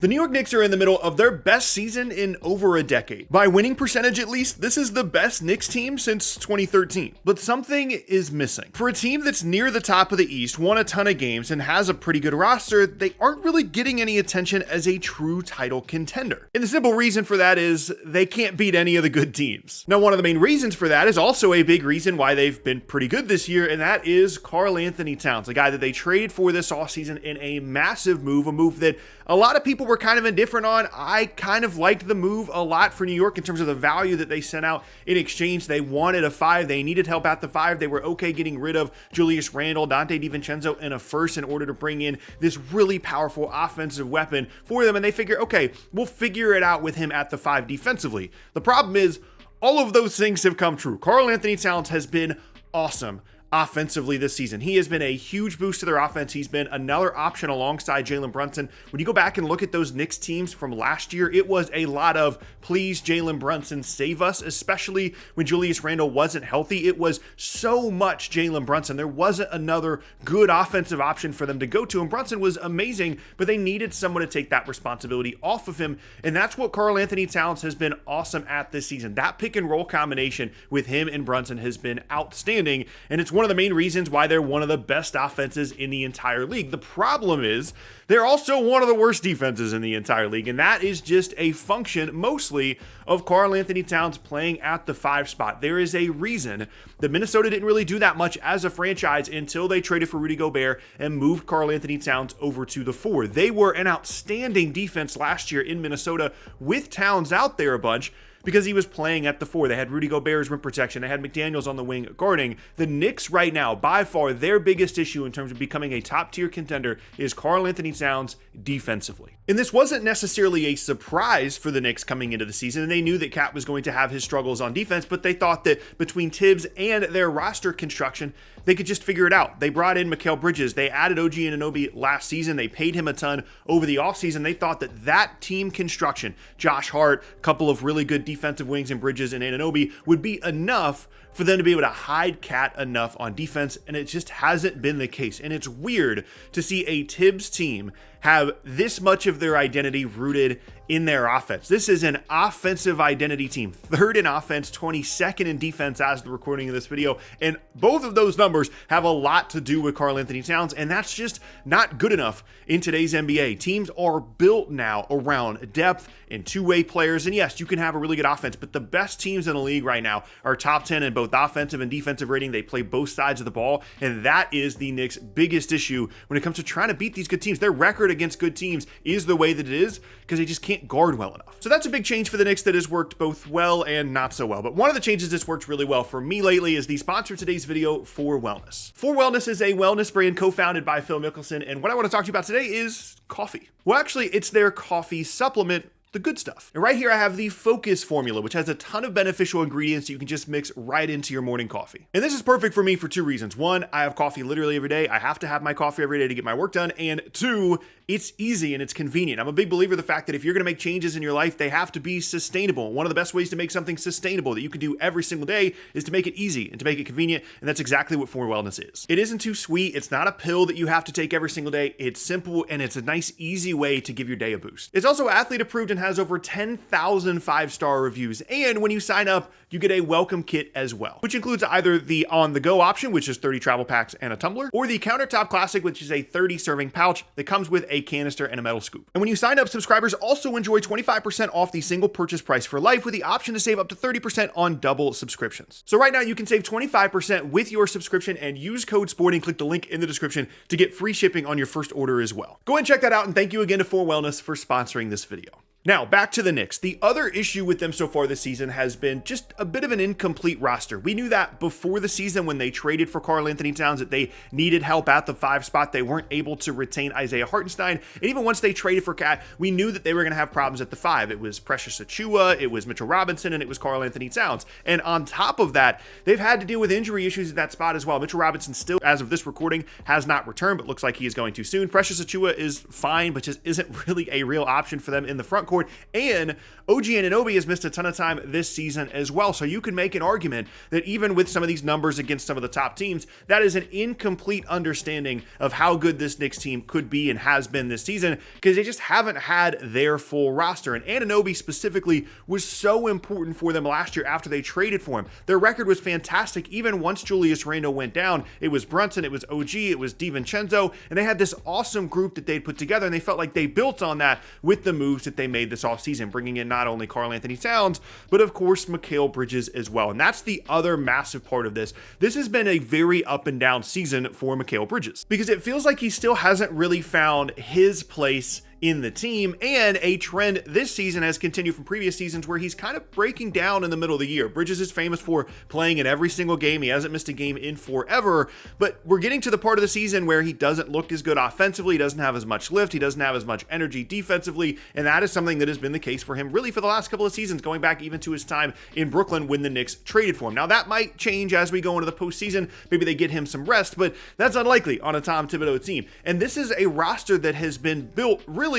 The New York Knicks are in the middle of their best season in over a decade. By winning percentage at least, this is the best Knicks team since 2013. But something is missing. For a team that's near the top of the East, won a ton of games, and has a pretty good roster, they aren't really getting any attention as a true title contender. And the simple reason for that is they can't beat any of the good teams. Now, one of the main reasons for that is also a big reason why they've been pretty good this year, and that is Karl Anthony Towns, a guy that they traded for this offseason in a massive move, a move that a lot of people were kind of indifferent on. I kind of liked the move a lot for New York in terms of the value that they sent out in exchange. They wanted a 5. They needed help at the 5. They were okay getting rid of Julius Randle, Dante DiVincenzo, and a first in order to bring in this really powerful offensive weapon for them. And they figure, okay, we'll figure it out with him at the 5 defensively. The problem is all of those things have come true. Karl Anthony Towns has been awesome offensively this season. He has been a huge boost to their offense. He's been another option alongside Jalen Brunson. When you go back and look at those Knicks teams from last year, it was a lot of, please, Jalen Brunson, save us, especially when Julius Randle wasn't healthy. It was so much Jalen Brunson. There wasn't another good offensive option for them to go to, and Brunson was amazing, but they needed someone to take that responsibility off of him, and that's what Karl Anthony Towns has been awesome at this season. That pick and roll combination with him and Brunson has been outstanding, and it's one of the main reasons why they're one of the best offenses in the entire league. The problem is they're also one of the worst defenses in the entire league, and that is just a function mostly of Karl Anthony Towns playing at the 5 spot. There is a reason that Minnesota didn't really do that much as a franchise until they traded for Rudy Gobert and moved Karl Anthony Towns over to the 4. They were an outstanding defense last year in Minnesota with Towns out there a bunch, because he was playing at the 4. They had Rudy Gobert's rim protection. They had McDaniels on the wing guarding. The Knicks right now, by far, their biggest issue in terms of becoming a top-tier contender is Karl Anthony Towns defensively. And this wasn't necessarily a surprise for the Knicks coming into the season. And they knew that Cat was going to have his struggles on defense, but they thought that between Tibbs and their roster construction, they could just figure it out. They brought in Mikal Bridges. They added OG Anunoby last season. They paid him a ton over the offseason. They thought that that team construction, Josh Hart, a couple of really good defensive wings in Bridges and Anunoby, would be enough for them to be able to hide Cat enough on defense, and it just hasn't been the case. And it's weird to see a Tibbs team have this much of their identity rooted in their offense. This is an offensive identity team, 3rd in offense, 22nd in defense as the recording of this video, and both of those numbers have a lot to do with Karl Anthony Towns, and that's just not good enough in today's NBA. Teams are built now around depth and two-way players, and yes, you can have a really good offense, but the best teams in the league right now are top 10 in both offensive and defensive rating. They play both sides of the ball, and that is the Knicks' biggest issue when it comes to trying to beat these good teams. Their record against good teams is the way that it is because they just can't guard well enough. So that's a big change for the Knicks that has worked both well and not so well. But one of the changes that's worked really well for me lately is the sponsor of today's video, For Wellness. For Wellness is a wellness brand co-founded by Phil Mickelson, and what I want to talk to you about today is coffee. Well, actually, it's their coffee supplement, the good stuff. And right here I have the Focus formula, which has a ton of beneficial ingredients you can just mix right into your morning coffee. And this is perfect for me for 2 reasons. 1, I have coffee literally every day. I have to have my coffee every day to get my work done. And 2, it's easy and it's convenient. I'm a big believer in the fact that if you're going to make changes in your life, they have to be sustainable. One of the best ways to make something sustainable that you can do every single day is to make it easy and to make it convenient. And that's exactly what For Wellness is. It isn't too sweet. It's not a pill that you have to take every single day. It's simple and it's a nice, easy way to give your day a boost. It's also athlete approved and has over 10,000 5-star reviews. And when you sign up, you get a welcome kit as well, which includes either the on-the-go option, which is 30 travel packs and a tumbler, or the countertop classic, which is a 30-serving pouch that comes with a canister and a metal scoop. And when you sign up, subscribers also enjoy 25% off the single purchase price for life with the option to save up to 30% on double subscriptions. So right now you can save 25% with your subscription and use code SPORT and click the link in the description to get free shipping on your first order as well. Go ahead and check that out, and thank you again to For Wellness for sponsoring this video. Now, back to the Knicks. The other issue with them so far this season has been just a bit of an incomplete roster. We knew that before the season when they traded for Karl Anthony Towns that they needed help at the 5 spot. They weren't able to retain Isaiah Hartenstein. And even once they traded for Cat, we knew that they were going to have problems at the 5. It was Precious Achiuwa, it was Mitchell Robinson, and it was Karl Anthony Towns. And on top of that, they've had to deal with injury issues at that spot as well. Mitchell Robinson still, as of this recording, has not returned, but looks like he is going to soon. Precious Achiuwa is fine, but just isn't really a real option for them in the front court, and OG Anunoby has missed a ton of time this season as well. So you can make an argument that even with some of these numbers against some of the top teams, that is an incomplete understanding of how good this Knicks team could be and has been this season, because they just haven't had their full roster. And Anunoby specifically was so important for them last year after they traded for him. Their record was fantastic even once Julius Randle went down. It was Brunson, it was OG, it was DiVincenzo, and they had this awesome group that they'd put together, and they felt like they built on that with the moves that they made this offseason, bringing in not only Karl Anthony Towns, but of course Mikal Bridges as well. And that's the other massive part of this. This has been a very up and down season for Mikal Bridges, because it feels like he still hasn't really found his place in the team, and a trend this season has continued from previous seasons where he's kind of breaking down in the middle of the year. Bridges is famous for playing in every single game. He hasn't missed a game in forever, but we're getting to the part of the season where he doesn't look as good offensively, he doesn't have as much lift, he doesn't have as much energy defensively, and that is something that has been the case for him really for the last couple of seasons, going back even to his time in Brooklyn when the Knicks traded for him. Now that might change as we go into the postseason. Maybe they get him some rest, but that's unlikely on a Tom Thibodeau team. And this is a roster that has been built really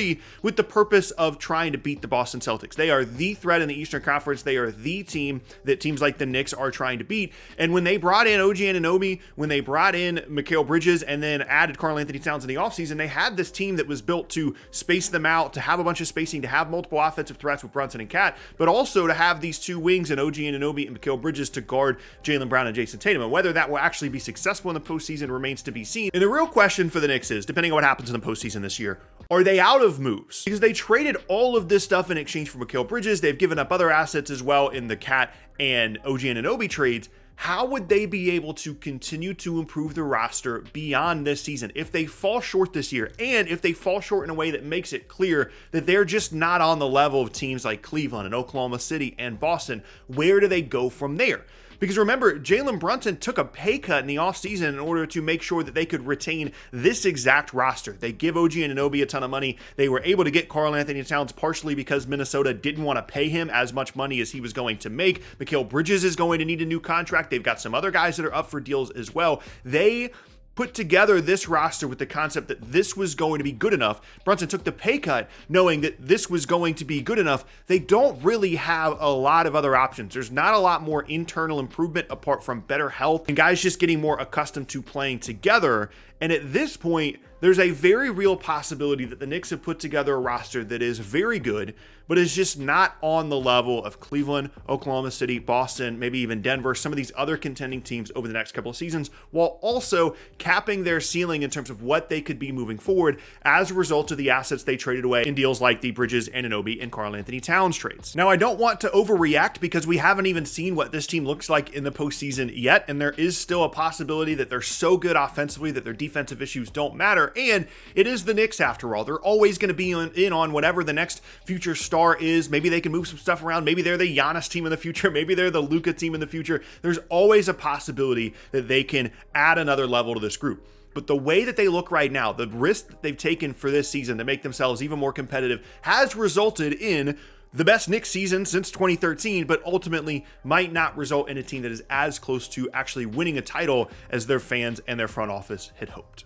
with the purpose of trying to beat the Boston Celtics. They are the threat in the Eastern Conference. They are the team that teams like the Knicks are trying to beat. And when they brought in OG Anunoby, when they brought in Mikal Bridges, and then added Karl Anthony Towns in the offseason, they had this team that was built to space them out, to have a bunch of spacing, to have multiple offensive threats with Brunson and Cat, but also to have these two wings in OG Anunoby and Mikal Bridges to guard Jaylen Brown and Jason Tatum. And whether that will actually be successful in the postseason remains to be seen. And the real question for the Knicks is, depending on what happens in the postseason this year, are they out of moves? Because they traded all of this stuff in exchange for Mikal Bridges. They've given up other assets as well in the Cat and OG Anunoby trades. How would they be able to continue to improve the roster beyond this season if they fall short this year, and if they fall short in a way that makes it clear that they're just not on the level of teams like Cleveland and Oklahoma City and Boston? Where do they go from there? Because remember, Jalen Brunson took a pay cut in the offseason in order to make sure that they could retain this exact roster. They give OG Anunoby a ton of money. They were able to get Karl Anthony Towns partially because Minnesota didn't want to pay him as much money as he was going to make. Mikal Bridges is going to need a new contract. They've got some other guys that are up for deals as well. They put together this roster with the concept that this was going to be good enough. Brunson took the pay cut knowing that this was going to be good enough. They don't really have a lot of other options. There's not a lot more internal improvement apart from better health and guys just getting more accustomed to playing together. And at this point, there's a very real possibility that the Knicks have put together a roster that is very good, but is just not on the level of Cleveland, Oklahoma City, Boston, maybe even Denver, some of these other contending teams over the next couple of seasons, while also capping their ceiling in terms of what they could be moving forward as a result of the assets they traded away in deals like the Bridges, Anunoby, and Karl Anthony Towns trades. Now, I don't want to overreact because we haven't even seen what this team looks like in the postseason yet, and there is still a possibility that they're so good offensively that their defensive issues don't matter, and it is the Knicks after all. They're always going to be in on whatever the next future star is. Maybe they can move some stuff around. Maybe they're the Giannis team in the future. Maybe they're the Luka team in the future. There's always a possibility that they can add another level to this group. But the way that they look right now, the risk that they've taken for this season to make themselves even more competitive has resulted in the best Knicks season since 2013, but ultimately might not result in a team that is as close to actually winning a title as their fans and their front office had hoped.